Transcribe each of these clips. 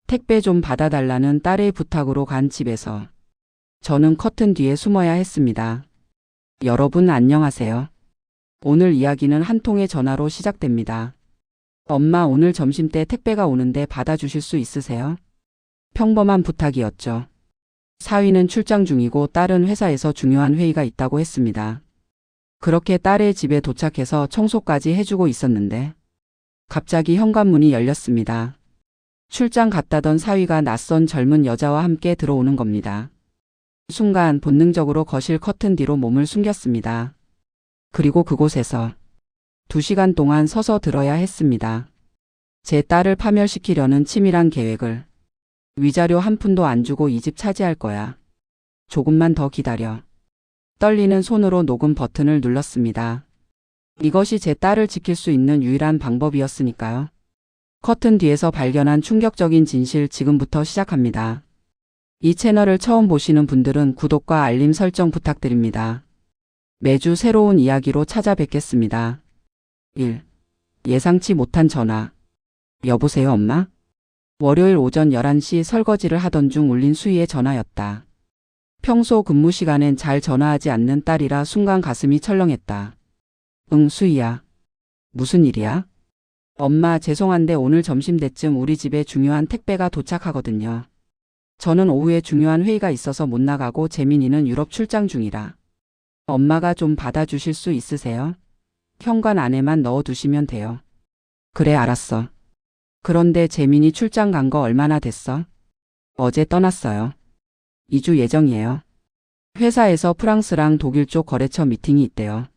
택배 좀 받아달라는 딸의 부탁으로 간 집에서 저는 커튼 뒤에 숨어야 했습니다. 여러분 안녕하세요. 오늘 이야기는 한 통의 전화로 시작됩니다. 엄마, 오늘 점심때 택배가 오는데 받아주실 수 있으세요? 평범한 부탁이었죠. 사위는 출장 중이고 딸은 회사에서 중요한 회의가 있다고 했습니다. 그렇게 딸의 집에 도착해서 청소까지 해주고 있었는데 갑자기 현관문이 열렸습니다. 출장 갔다던 사위가 낯선 젊은 여자와 함께 들어오는 겁니다. 순간 본능적으로 거실 커튼 뒤로 몸을 숨겼습니다. 그리고 그곳에서 2시간 동안 서서 들어야 했습니다. 제 딸을 파멸시키려는 치밀한 계획을. 위자료 한 푼도 안 주고 이 집 차지할 거야. 조금만 더 기다려. 떨리는 손으로 녹음 버튼을 눌렀습니다. 이것이 제 딸을 지킬 수 있는 유일한 방법이었으니까요. 커튼 뒤에서 발견한 충격적인 진실, 지금부터 시작합니다. 이 채널을 처음 보시는 분들은 구독과 알림 설정 부탁드립니다. 매주 새로운 이야기로 찾아뵙겠습니다. 1. 예상치 못한 전화. 여보세요, 엄마? 월요일 오전 11시 설거지를 하던 중 울린 수희의 전화였다. 평소 근무 시간엔 잘 전화하지 않는 딸이라 순간 가슴이 철렁했다. 응, 수희야. 무슨 일이야? 엄마, 죄송한데 오늘 점심때쯤 우리 집에 중요한 택배가 도착하거든요. 저는 오후에 중요한 회의가 있어서 못 나가고 재민이는 유럽 출장 중이라. 엄마가 좀 받아주실 수 있으세요? 현관 안에만 넣어두시면 돼요. 그래, 알았어. 그런데 재민이 출장 간 거 얼마나 됐어? 어제 떠났어요. 2주 예정이에요. 회사에서 프랑스랑 독일 쪽 거래처 미팅이 있대요.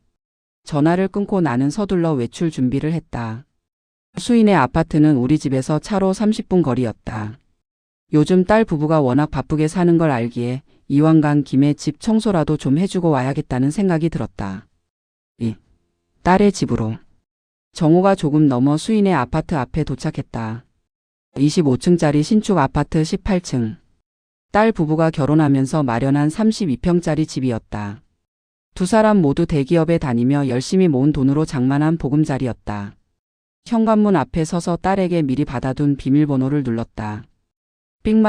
전화를 끊고 나는 서둘러 외출 준비를 했다. 수인의 아파트는 우리 집에서 차로 30분 거리였다. 요즘 딸 부부가 워낙 바쁘게 사는 걸 알기에 이왕 간 김에 집 청소라도 좀 해주고 와야겠다는 생각이 들었다. 딸의 집으로. 정오가 조금 넘어 수인의 아파트 앞에 도착했다. 25층짜리 신축 아파트 18층. 딸 부부가 결혼하면서 마련한 32평짜리 집이었다. 두 사람 모두 대기업에 다니며 열심히 모은 돈으로 장만한 보금자리였다. 현관문 앞에 서서 딸에게 미리 받아둔 비밀번호를 눌렀다. 삑-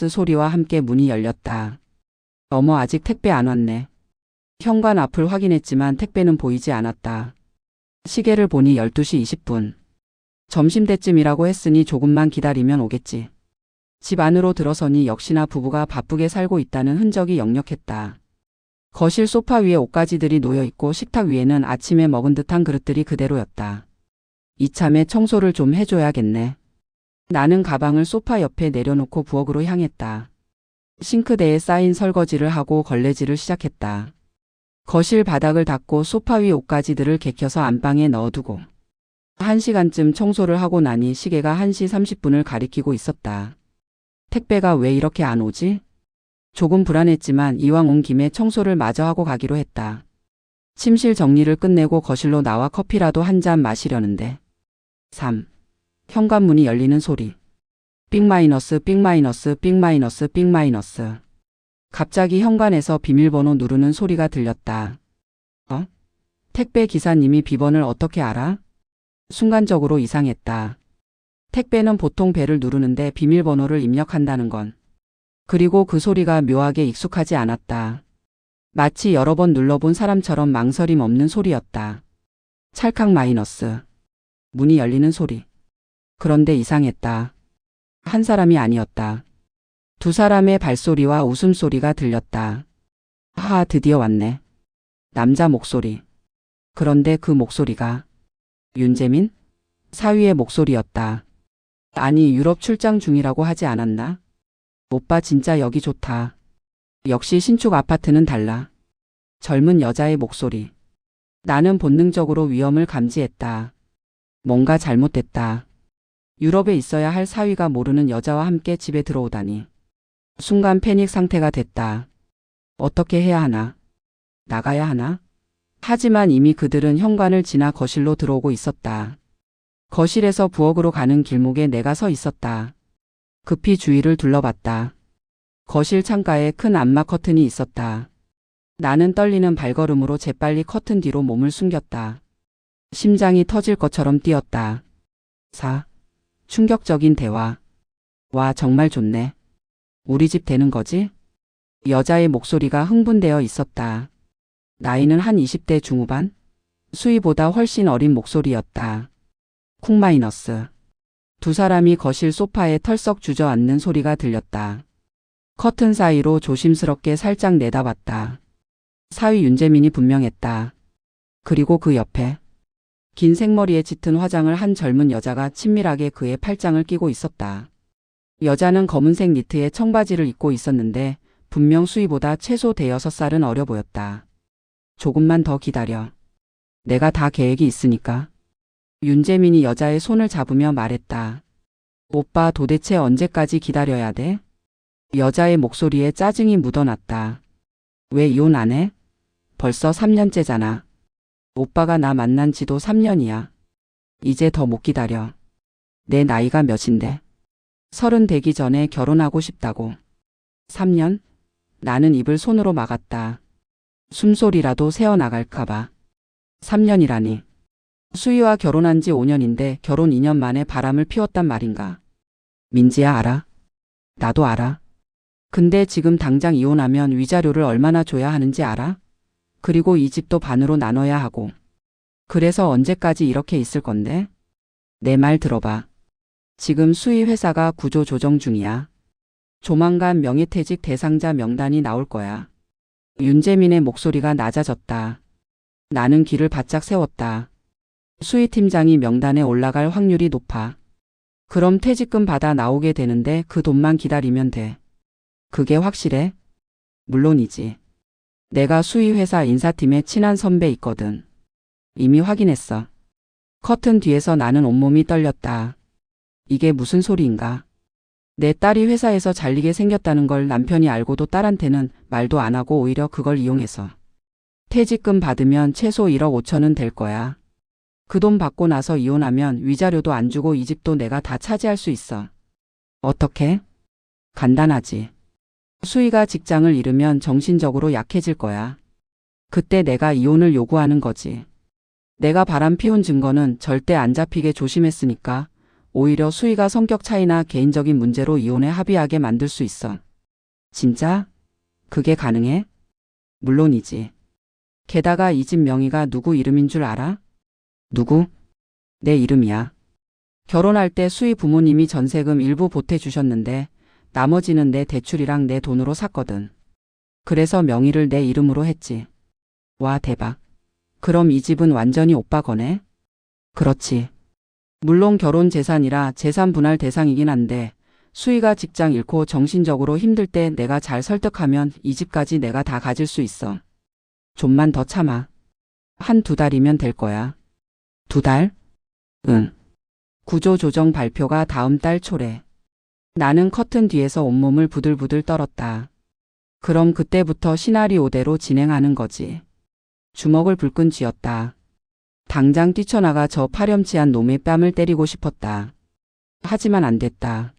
소리와 함께 문이 열렸다. 어머, 아직 택배 안 왔네. 현관 앞을 확인했지만 택배는 보이지 않았다. 시계를 보니 12시 20분. 점심때쯤이라고 했으니 조금만 기다리면 오겠지. 집 안으로 들어서니 역시나 부부가 바쁘게 살고 있다는 흔적이 역력했다. 거실 소파 위에 옷가지들이 놓여있고 식탁 위에는 아침에 먹은 듯한 그릇들이 그대로였다. 이참에 청소를 좀 해줘야겠네. 나는 가방을 소파 옆에 내려놓고 부엌으로 향했다. 싱크대에 쌓인 설거지를 하고 걸레질을 시작했다. 거실 바닥을 닦고 소파 위 옷가지들을 개켜서 안방에 넣어두고 1시간쯤 청소를 하고 나니 시계가 1시 30분을 가리키고 있었다. 택배가 왜 이렇게 안 오지? 조금 불안했지만 이왕 온 김에 청소를 마저 하고 가기로 했다. 침실 정리를 끝내고 거실로 나와 커피라도 한 잔 마시려는데 3. 현관문이 열리는 소리. 삑-삑-삑-. 갑자기 현관에서 비밀번호 누르는 소리가 들렸다. 택배 기사님이 비번을 어떻게 알아? 순간적으로 이상했다. 택배는 보통 벨을 누르는데 비밀번호를 입력한다는 건. 그리고 그 소리가 묘하게 익숙하지 않았다. 마치 여러 번 눌러본 사람처럼 망설임 없는 소리였다. 찰칵-. 문이 열리는 소리. 그런데 이상했다. 한 사람이 아니었다. 두 사람의 발소리와 웃음소리가 들렸다. 하하, 드디어 왔네. 남자 목소리. 그런데 그 목소리가 윤재민? 사위의 목소리였다. 아니, 유럽 출장 중이라고 하지 않았나? 오빠 진짜 여기 좋다. 역시 신축 아파트는 달라. 젊은 여자의 목소리. 나는 본능적으로 위험을 감지했다. 뭔가 잘못됐다. 유럽에 있어야 할 사위가 모르는 여자와 함께 집에 들어오다니. 순간 패닉 상태가 됐다. 어떻게 해야 하나? 나가야 하나? 하지만 이미 그들은 현관을 지나 거실로 들어오고 있었다. 거실에서 부엌으로 가는 길목에 내가 서 있었다. 급히 주위를 둘러봤다. 거실 창가에 큰 암막 커튼이 있었다. 나는 떨리는 발걸음으로 재빨리 커튼 뒤로 몸을 숨겼다. 심장이 터질 것처럼 뛰었다. 4. 충격적인 대화. 와, 정말 좋네. 우리 집 되는 거지? 여자의 목소리가 흥분되어 있었다. 나이는 한 20대 중후반? 수희보다 훨씬 어린 목소리였다. 쿵 마이너스. 두 사람이 거실 소파에 털썩 주저앉는 소리가 들렸다. 커튼 사이로 조심스럽게 살짝 내다봤다. 사위 윤재민이 분명했다. 그리고 그 옆에 긴 생머리에 짙은 화장을 한 젊은 여자가 친밀하게 그의 팔짱을 끼고 있었다. 여자는 검은색 니트에 청바지를 입고 있었는데 분명 수희보다 최소 대여섯 살은 어려 보였다. 조금만 더 기다려. 내가 다 계획이 있으니까. 윤재민이 여자의 손을 잡으며 말했다. 오빠 도대체 언제까지 기다려야 돼? 여자의 목소리에 짜증이 묻어났다. 왜 이혼 안 해? 벌써 3년째잖아. 오빠가 나 만난 지도 3년이야. 이제 더 못 기다려. 내 나이가 몇인데? 30 되기 전에 결혼하고 싶다고. 3년? 나는 입을 손으로 막았다. 숨소리라도 새어나갈까봐. 3년이라니. 수희와 결혼한 지 5년인데 결혼 2년 만에 바람을 피웠단 말인가. 민지야, 알아? 나도 알아. 근데 지금 당장 이혼하면 위자료를 얼마나 줘야 하는지 알아? 그리고 이 집도 반으로 나눠야 하고. 그래서 언제까지 이렇게 있을 건데? 내 말 들어봐. 지금 수희 회사가 구조 조정 중이야. 조만간 명예퇴직 대상자 명단이 나올 거야. 윤재민의 목소리가 낮아졌다. 나는 귀를 바짝 세웠다. 수희 팀장이 명단에 올라갈 확률이 높아. 그럼 퇴직금 받아 나오게 되는데 그 돈만 기다리면 돼. 그게 확실해? 물론이지. 내가 수희 회사 인사팀에 친한 선배 있거든. 이미 확인했어. 커튼 뒤에서 나는 온몸이 떨렸다. 이게 무슨 소리인가? 내 딸이 회사에서 잘리게 생겼다는 걸 남편이 알고도 딸한테는 말도 안 하고 오히려 그걸 이용해서. 퇴직금 받으면 최소 1억 5천은 될 거야. 그 돈 받고 나서 이혼하면 위자료도 안 주고 이 집도 내가 다 차지할 수 있어. 어떻게? 간단하지. 수희가 직장을 잃으면 정신적으로 약해질 거야. 그때 내가 이혼을 요구하는 거지. 내가 바람 피운 증거는 절대 안 잡히게 조심했으니까 오히려 수희가 성격 차이나 개인적인 문제로 이혼에 합의하게 만들 수 있어. 진짜? 그게 가능해? 물론이지. 게다가 이 집 명의가 누구 이름인 줄 알아? 누구? 내 이름이야. 결혼할 때 수희 부모님이 전세금 일부 보태주셨는데 나머지는 내 대출이랑 내 돈으로 샀거든. 그래서 명의를 내 이름으로 했지. 와, 대박. 그럼 이 집은 완전히 오빠 거네? 그렇지. 물론 결혼 재산이라 재산 분할 대상이긴 한데 수희가 직장 잃고 정신적으로 힘들 때 내가 잘 설득하면 이 집까지 내가 다 가질 수 있어. 좀만 더 참아. 한 2달이면 될 거야. 2달? 응. 구조조정 발표가 다음 달 초래. 나는 커튼 뒤에서 온몸을 부들부들 떨었다. 그럼 그때부터 시나리오대로 진행하는 거지. 주먹을 불끈 쥐었다. 당장 뛰쳐나가 저 파렴치한 놈의 뺨을 때리고 싶었다. 하지만 안 됐다.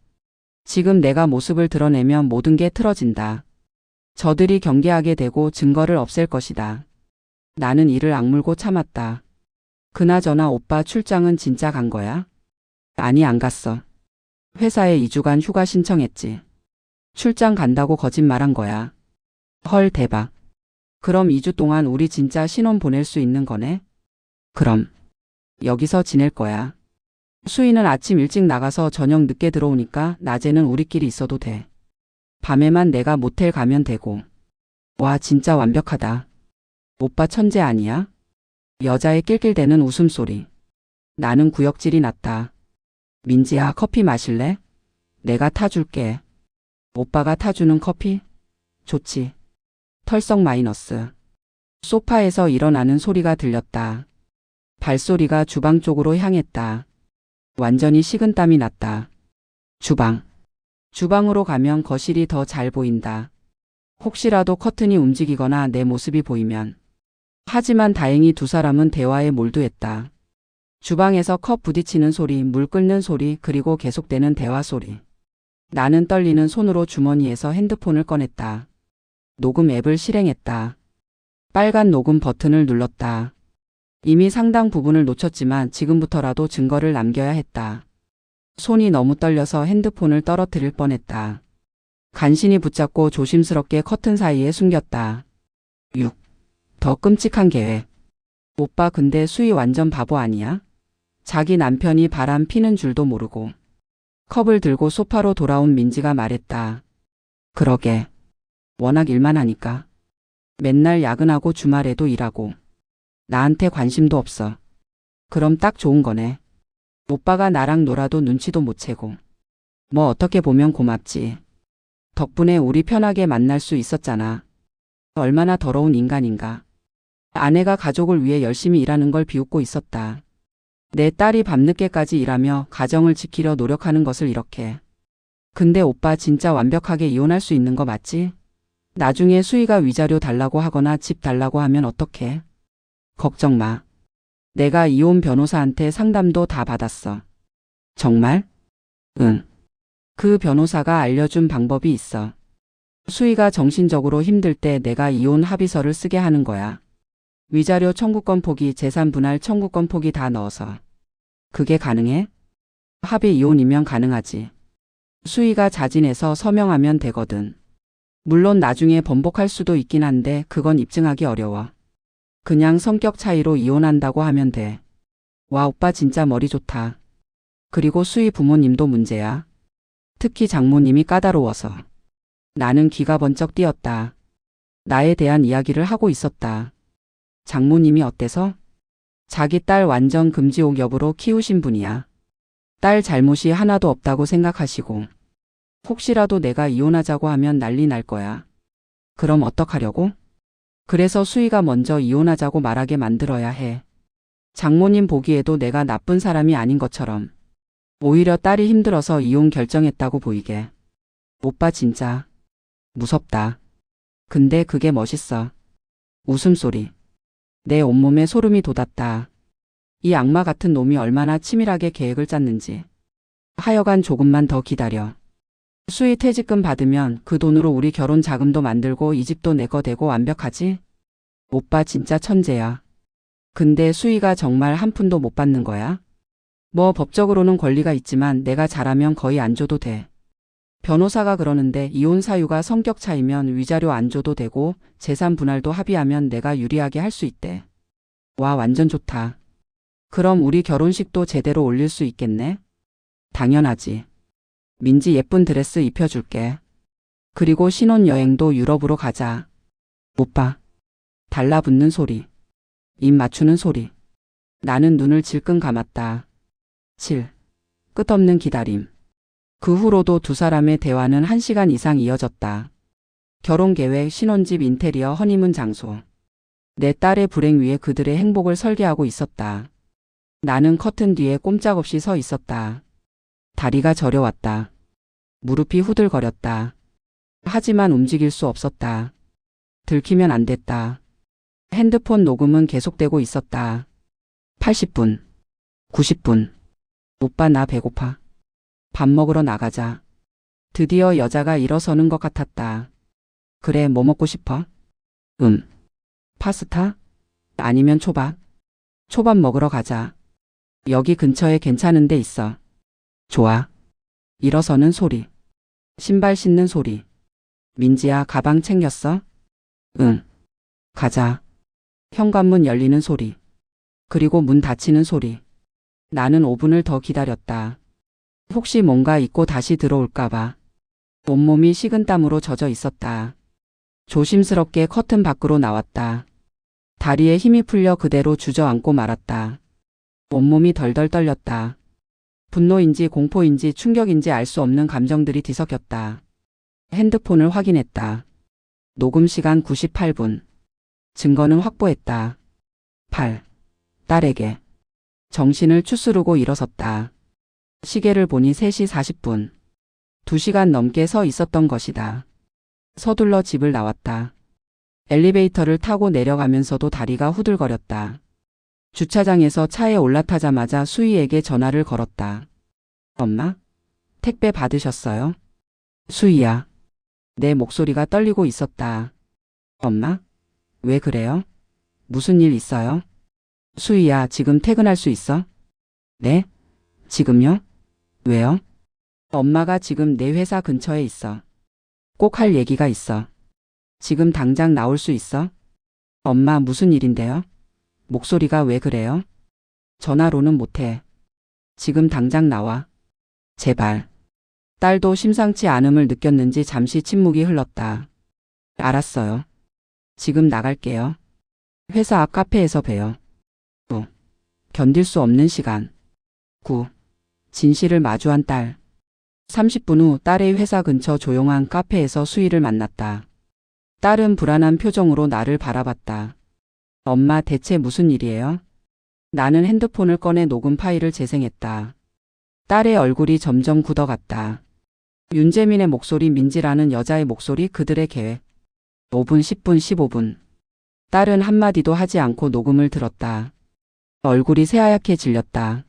지금 내가 모습을 드러내면 모든 게 틀어진다. 저들이 경계하게 되고 증거를 없앨 것이다. 나는 이를 악물고 참았다. 그나저나 오빠 출장은 진짜 간 거야? 아니, 안 갔어. 회사에 2주간 휴가 신청했지. 출장 간다고 거짓말한 거야. 헐, 대박. 그럼 2주 동안 우리 진짜 신혼 보낼 수 있는 거네? 그럼 여기서 지낼 거야. 수희는 아침 일찍 나가서 저녁 늦게 들어오니까 낮에는 우리끼리 있어도 돼. 밤에만 내가 모텔 가면 되고. 와, 진짜 완벽하다. 오빠 천재 아니야? 여자의 낄낄대는 웃음소리. 나는 구역질이 났다. 민지야, 커피 마실래? 내가 타줄게. 오빠가 타주는 커피? 좋지. 털썩 마이너스. 소파에서 일어나는 소리가 들렸다. 발소리가 주방 쪽으로 향했다. 완전히 식은땀이 났다. 주방. 주방으로 가면 거실이 더 잘 보인다. 혹시라도 커튼이 움직이거나 내 모습이 보이면. 하지만 다행히 두 사람은 대화에 몰두했다. 주방에서 컵 부딪히는 소리, 물 끓는 소리, 그리고 계속되는 대화 소리. 나는 떨리는 손으로 주머니에서 핸드폰을 꺼냈다. 녹음 앱을 실행했다. 빨간 녹음 버튼을 눌렀다. 이미 상당 부분을 놓쳤지만 지금부터라도 증거를 남겨야 했다. 손이 너무 떨려서 핸드폰을 떨어뜨릴 뻔했다. 간신히 붙잡고 조심스럽게 커튼 사이에 숨겼다. 6. 더 끔찍한 계획. 오빠 근데 수희 완전 바보 아니야? 자기 남편이 바람 피는 줄도 모르고. 컵을 들고 소파로 돌아온 민지가 말했다. 그러게. 워낙 일만 하니까. 맨날 야근하고 주말에도 일하고. 나한테 관심도 없어. 그럼 딱 좋은 거네. 오빠가 나랑 놀아도 눈치도 못 채고. 뭐 어떻게 보면 고맙지. 덕분에 우리 편하게 만날 수 있었잖아. 얼마나 더러운 인간인가. 아내가 가족을 위해 열심히 일하는 걸 비웃고 있었다. 내 딸이 밤늦게까지 일하며 가정을 지키려 노력하는 것을 이렇게. 근데 오빠 진짜 완벽하게 이혼할 수 있는 거 맞지? 나중에 수희가 위자료 달라고 하거나 집 달라고 하면 어떡해? 걱정 마. 내가 이혼 변호사한테 상담도 다 받았어. 정말? 응. 그 변호사가 알려준 방법이 있어. 수희가 정신적으로 힘들 때 내가 이혼 합의서를 쓰게 하는 거야. 위자료 청구권 포기, 재산 분할 청구권 포기 다 넣어서. 그게 가능해? 합의 이혼이면 가능하지. 수희가 자진해서 서명하면 되거든. 물론 나중에 번복할 수도 있긴 한데 그건 입증하기 어려워. 그냥 성격 차이로 이혼한다고 하면 돼. 와, 오빠 진짜 머리 좋다. 그리고 수희 부모님도 문제야. 특히 장모님이 까다로워서. 나는 귀가 번쩍 뛰었다. 나에 대한 이야기를 하고 있었다. 장모님이 어때서? 자기 딸 완전 금지옥 여부로 키우신 분이야. 딸 잘못이 하나도 없다고 생각하시고. 혹시라도 내가 이혼하자고 하면 난리 날 거야. 그럼 어떡하려고? 그래서 수희가 먼저 이혼하자고 말하게 만들어야 해. 장모님 보기에도 내가 나쁜 사람이 아닌 것처럼. 오히려 딸이 힘들어서 이혼 결정했다고 보이게. 오빠 진짜 무섭다. 근데 그게 멋있어. 웃음소리. 내 온몸에 소름이 돋았다. 이 악마 같은 놈이 얼마나 치밀하게 계획을 짰는지. 하여간 조금만 더 기다려. 수희 퇴직금 받으면 그 돈으로 우리 결혼 자금도 만들고 이 집도 내 거 되고 완벽하지? 오빠 진짜 천재야. 근데 수희가 정말 한 푼도 못 받는 거야? 뭐 법적으로는 권리가 있지만 내가 잘하면 거의 안 줘도 돼. 변호사가 그러는데 이혼 사유가 성격 차이면 위자료 안 줘도 되고 재산 분할도 합의하면 내가 유리하게 할 수 있대. 와, 완전 좋다. 그럼 우리 결혼식도 제대로 올릴 수 있겠네? 당연하지. 민지 예쁜 드레스 입혀줄게. 그리고 신혼여행도 유럽으로 가자. 오빠. 달라붙는 소리. 입 맞추는 소리. 나는 눈을 질끈 감았다. 7. 끝없는 기다림. 그 후로도 두 사람의 대화는 1시간 이상 이어졌다. 결혼 계획, 신혼집 인테리어, 허니문 장소. 내 딸의 불행 위에 그들의 행복을 설계하고 있었다. 나는 커튼 뒤에 꼼짝없이 서 있었다. 다리가 저려왔다. 무릎이 후들거렸다. 하지만 움직일 수 없었다. 들키면 안 됐다. 핸드폰 녹음은 계속되고 있었다. 80분. 90분. 오빠 나 배고파. 밥 먹으러 나가자. 드디어 여자가 일어서는 것 같았다. 그래, 뭐 먹고 싶어? 파스타? 아니면 초밥? 초밥 먹으러 가자. 여기 근처에 괜찮은 데 있어. 좋아. 일어서는 소리. 신발 신는 소리. 민지야, 가방 챙겼어? 응. 가자. 현관문 열리는 소리. 그리고 문 닫히는 소리. 나는 5분을 더 기다렸다. 혹시 뭔가 잊고 다시 들어올까봐. 온몸이 식은땀으로 젖어 있었다. 조심스럽게 커튼 밖으로 나왔다. 다리에 힘이 풀려 그대로 주저앉고 말았다. 온몸이 덜덜 떨렸다. 분노인지 공포인지 충격인지 알 수 없는 감정들이 뒤섞였다. 핸드폰을 확인했다. 녹음 시간 98분. 증거는 확보했다. 8. 딸에게. 정신을 추스르고 일어섰다. 시계를 보니 3시 40분. 2시간 넘게 서 있었던 것이다. 서둘러 집을 나왔다. 엘리베이터를 타고 내려가면서도 다리가 후들거렸다. 주차장에서 차에 올라타자마자 수희에게 전화를 걸었다. 엄마? 택배 받으셨어요? 수희야. 내 목소리가 떨리고 있었다. 엄마? 왜 그래요? 무슨 일 있어요? 수희야, 지금 퇴근할 수 있어? 네? 지금요? 왜요? 엄마가 지금 내 회사 근처에 있어. 꼭 할 얘기가 있어. 지금 당장 나올 수 있어? 엄마 무슨 일인데요? 목소리가 왜 그래요? 전화로는 못해. 지금 당장 나와. 제발. 딸도 심상치 않음을 느꼈는지 잠시 침묵이 흘렀다. 알았어요. 지금 나갈게요. 회사 앞 카페에서 봬요. 9. 견딜 수 없는 시간. 9. 진실을 마주한 딸. 30분 후 딸의 회사 근처 조용한 카페에서 수희를 만났다. 딸은 불안한 표정으로 나를 바라봤다. 엄마 대체 무슨 일이에요? 나는 핸드폰을 꺼내 녹음 파일을 재생했다. 딸의 얼굴이 점점 굳어갔다. 윤재민의 목소리, 민지라는 여자의 목소리, 그들의 계획. 5분, 10분, 15분. 딸은 한마디도 하지 않고 녹음을 들었다. 얼굴이 새하얗게 질렸다.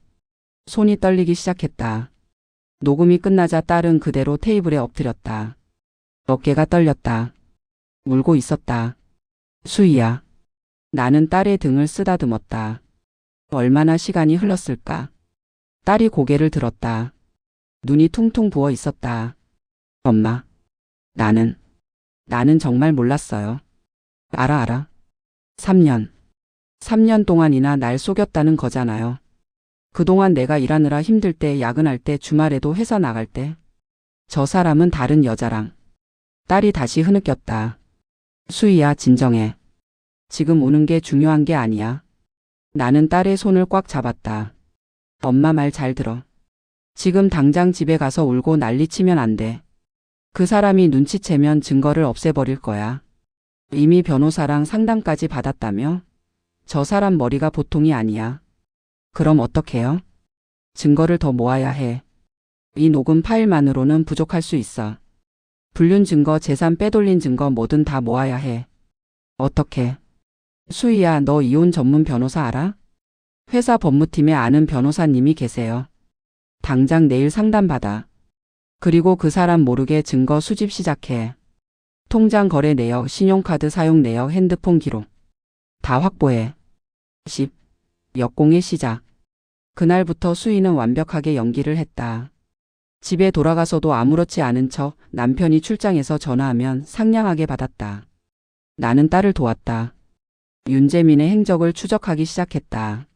손이 떨리기 시작했다. 녹음이 끝나자 딸은 그대로 테이블에 엎드렸다. 어깨가 떨렸다. 울고 있었다. 수희야. 나는 딸의 등을 쓰다듬었다. 얼마나 시간이 흘렀을까? 딸이 고개를 들었다. 눈이 퉁퉁 부어 있었다. 엄마. 나는 정말 몰랐어요. 알아. 3년. 3년 동안이나 날 속였다는 거잖아요. 그동안 내가 일하느라 힘들 때, 야근할 때, 주말에도 회사 나갈 때. 저 사람은 다른 여자랑. 딸이 다시 흐느꼈다. 수희야, 진정해. 지금 우는 게 중요한 게 아니야. 나는 딸의 손을 꽉 잡았다. 엄마 말 잘 들어. 지금 당장 집에 가서 울고 난리치면 안 돼. 그 사람이 눈치채면 증거를 없애버릴 거야. 이미 변호사랑 상담까지 받았다며? 저 사람 머리가 보통이 아니야. 그럼 어떡해요? 증거를 더 모아야 해. 이 녹음 파일만으로는 부족할 수 있어. 불륜 증거, 재산 빼돌린 증거 뭐든 다 모아야 해. 어떻게? 수희야, 너 이혼 전문 변호사 알아? 회사 법무팀에 아는 변호사님이 계세요. 당장 내일 상담받아. 그리고 그 사람 모르게 증거 수집 시작해. 통장 거래 내역, 신용카드 사용 내역, 핸드폰 기록. 다 확보해. 10. 역공의 시작. 그날부터 수희는 완벽하게 연기를 했다. 집에 돌아가서도 아무렇지 않은 척 남편이 출장해서 전화하면 상냥하게 받았다. 나는 딸을 도왔다. 윤재민의 행적을 추적하기 시작했다.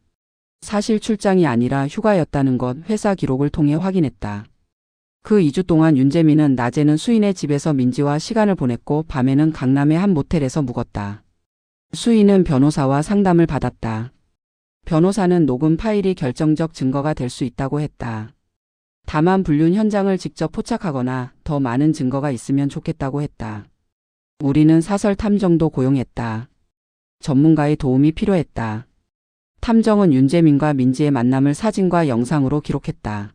사실 출장이 아니라 휴가였다는 것 회사 기록을 통해 확인했다. 그 2주 동안 윤재민은 낮에는 수인의 집에서 민지와 시간을 보냈고 밤에는 강남의 한 모텔에서 묵었다. 수인은 변호사와 상담을 받았다. 변호사는 녹음 파일이 결정적 증거가 될 수 있다고 했다. 다만 불륜 현장을 직접 포착하거나 더 많은 증거가 있으면 좋겠다고 했다. 우리는 사설 탐정도 고용했다. 전문가의 도움이 필요했다. 탐정은 윤재민과 민지의 만남을 사진과 영상으로 기록했다.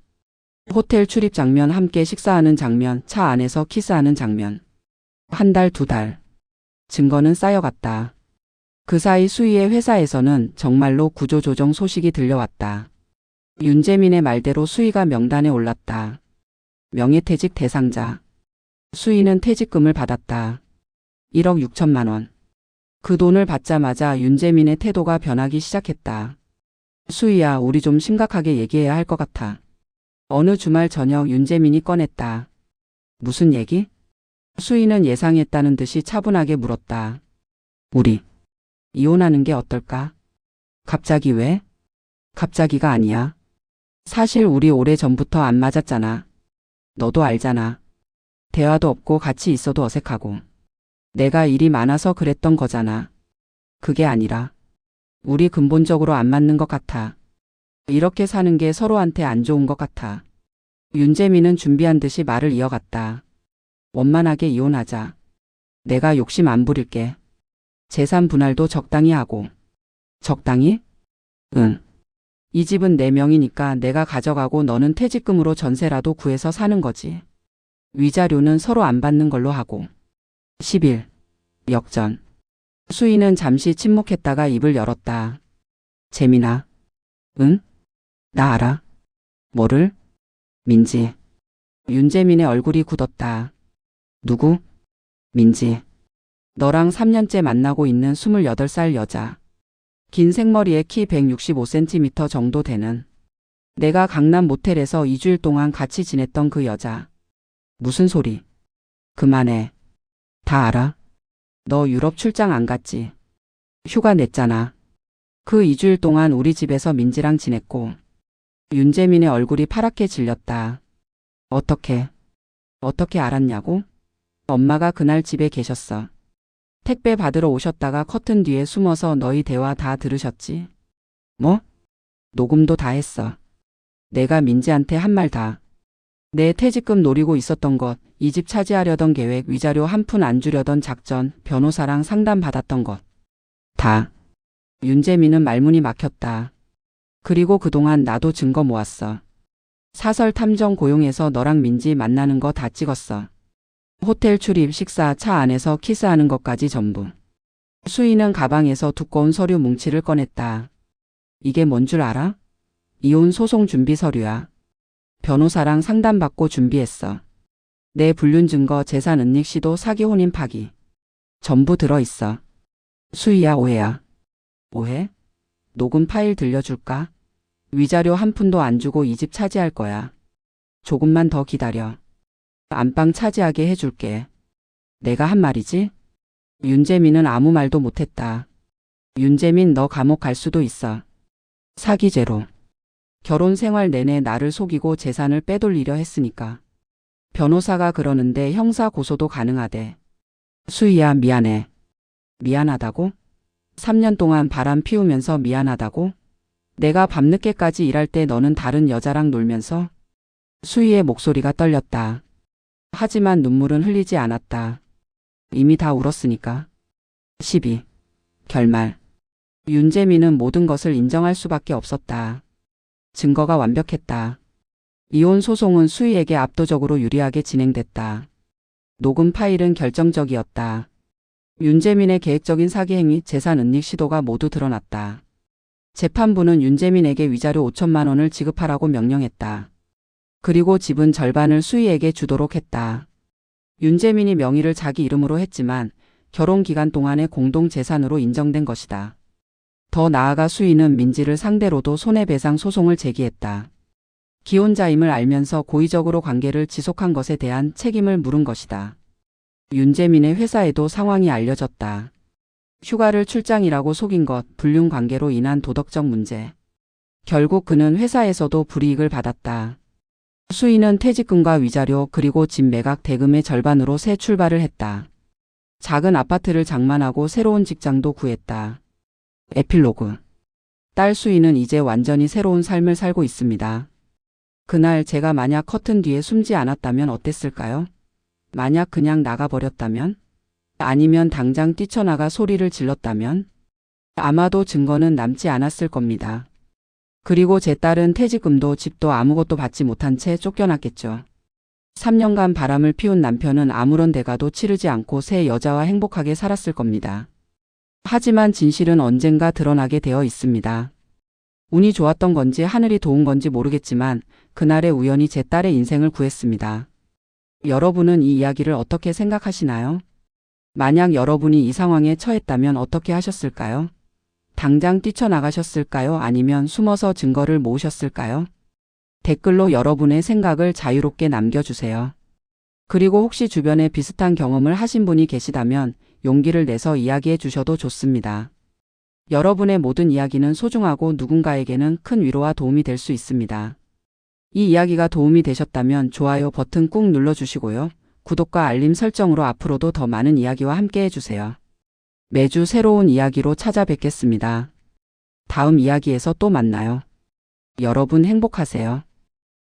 호텔 출입 장면, 함께 식사하는 장면, 차 안에서 키스하는 장면. 한 달, 2달. 증거는 쌓여갔다. 그 사이 수희의 회사에서는 정말로 구조조정 소식이 들려왔다. 윤재민의 말대로 수희가 명단에 올랐다. 명예퇴직 대상자. 수희는 퇴직금을 받았다. 1억 6천만 원. 그 돈을 받자마자 윤재민의 태도가 변하기 시작했다. 수희야, 우리 좀 심각하게 얘기해야 할 것 같아. 어느 주말 저녁 윤재민이 꺼냈다. 무슨 얘기? 수희는 예상했다는 듯이 차분하게 물었다. 우리 이혼하는 게 어떨까? 갑자기 왜? 갑자기가 아니야. 사실 우리 오래전부터 안 맞았잖아. 너도 알잖아. 대화도 없고 같이 있어도 어색하고. 내가 일이 많아서 그랬던 거잖아. 그게 아니라 우리 근본적으로 안 맞는 것 같아. 이렇게 사는 게 서로한테 안 좋은 것 같아. 윤재민은 준비한 듯이 말을 이어갔다. 원만하게 이혼하자. 내가 욕심 안 부릴게. 재산 분할도 적당히 하고. 적당히? 응. 이 집은 내 명이니까 내가 가져가고 너는 퇴직금으로 전세라도 구해서 사는 거지. 위자료는 서로 안 받는 걸로 하고. 10일. 역전. 수희는 잠시 침묵했다가 입을 열었다. 재민아. 응? 나 알아. 뭐를? 민지. 윤재민의 얼굴이 굳었다. 누구? 민지. 너랑 3년째 만나고 있는 28살 여자. 긴 생머리에 키 165cm 정도 되는. 내가 강남 모텔에서 2주일 동안 같이 지냈던 그 여자. 무슨 소리? 그만해. 다 알아. 너 유럽 출장 안 갔지? 휴가 냈잖아. 그 2주일 동안 우리 집에서 민지랑 지냈고. 윤재민의 얼굴이 파랗게 질렸다. 어떻게 알았냐고? 엄마가 그날 집에 계셨어. 택배 받으러 오셨다가 커튼 뒤에 숨어서 너희 대화 다 들으셨지? 뭐? 녹음도 다 했어. 내가 민지한테 한 말 다. 내 퇴직금 노리고 있었던 것, 이 집 차지하려던 계획, 위자료 한 푼 안 주려던 작전, 변호사랑 상담 받았던 것. 다. 윤재민은 말문이 막혔다. 그리고 그동안 나도 증거 모았어. 사설 탐정 고용해서 너랑 민지 만나는 거 다 찍었어. 호텔 출입, 식사, 차 안에서 키스하는 것까지 전부. 수희는 가방에서 두꺼운 서류 뭉치를 꺼냈다. 이게 뭔 줄 알아? 이혼 소송 준비 서류야. 변호사랑 상담받고 준비했어. 내 불륜 증거, 재산 은닉 시도, 사기, 혼인 파기. 전부 들어있어. 수희야, 오해야. 오해? 녹음 파일 들려줄까? 위자료 한 푼도 안 주고 이 집 차지할 거야. 조금만 더 기다려. 안방 차지하게 해줄게. 내가 한 말이지? 윤재민은 아무 말도 못했다. 윤재민, 너 감옥 갈 수도 있어. 사기죄로. 결혼 생활 내내 나를 속이고 재산을 빼돌리려 했으니까. 변호사가 그러는데 형사 고소도 가능하대. 수희야, 미안해. 미안하다고? 3년 동안 바람 피우면서 미안하다고? 내가 밤늦게까지 일할 때 너는 다른 여자랑 놀면서? 수희의 목소리가 떨렸다. 하지만 눈물은 흘리지 않았다. 이미 다 울었으니까. 12. 결말. 윤재민은 모든 것을 인정할 수밖에 없었다. 증거가 완벽했다. 이혼 소송은 수희에게 압도적으로 유리하게 진행됐다. 녹음 파일은 결정적이었다. 윤재민의 계획적인 사기 행위, 재산 은닉 시도가 모두 드러났다. 재판부는 윤재민에게 위자료 5천만 원을 지급하라고 명령했다. 그리고 집은 절반을 수희에게 주도록 했다. 윤재민이 명의를 자기 이름으로 했지만 결혼 기간 동안의 공동 재산으로 인정된 것이다. 더 나아가 수희는 민지를 상대로도 손해배상 소송을 제기했다. 기혼자임을 알면서 고의적으로 관계를 지속한 것에 대한 책임을 물은 것이다. 윤재민의 회사에도 상황이 알려졌다. 휴가를 출장이라고 속인 것, 불륜 관계로 인한 도덕적 문제. 결국 그는 회사에서도 불이익을 받았다. 수희는 퇴직금과 위자료 그리고 집 매각 대금의 절반으로 새 출발을 했다. 작은 아파트를 장만하고 새로운 직장도 구했다. 에필로그. 딸 수희는 이제 완전히 새로운 삶을 살고 있습니다. 그날 제가 만약 커튼 뒤에 숨지 않았다면 어땠을까요? 만약 그냥 나가버렸다면? 아니면 당장 뛰쳐나가 소리를 질렀다면? 아마도 증거는 남지 않았을 겁니다. 그리고 제 딸은 퇴직금도 집도 아무것도 받지 못한 채 쫓겨났겠죠. 3년간 바람을 피운 남편은 아무런 대가도 치르지 않고 새 여자와 행복하게 살았을 겁니다. 하지만 진실은 언젠가 드러나게 되어 있습니다. 운이 좋았던 건지 하늘이 도운 건지 모르겠지만 그날의 우연이 제 딸의 인생을 구했습니다. 여러분은 이 이야기를 어떻게 생각하시나요? 만약 여러분이 이 상황에 처했다면 어떻게 하셨을까요? 당장 뛰쳐나가셨을까요? 아니면 숨어서 증거를 모으셨을까요? 댓글로 여러분의 생각을 자유롭게 남겨주세요. 그리고 혹시 주변에 비슷한 경험을 하신 분이 계시다면 용기를 내서 이야기해 주셔도 좋습니다. 여러분의 모든 이야기는 소중하고 누군가에게는 큰 위로와 도움이 될 수 있습니다. 이 이야기가 도움이 되셨다면 좋아요 버튼 꾹 눌러주시고요. 구독과 알림 설정으로 앞으로도 더 많은 이야기와 함께 해주세요. 매주 새로운 이야기로 찾아뵙겠습니다. 다음 이야기에서 또 만나요. 여러분 행복하세요.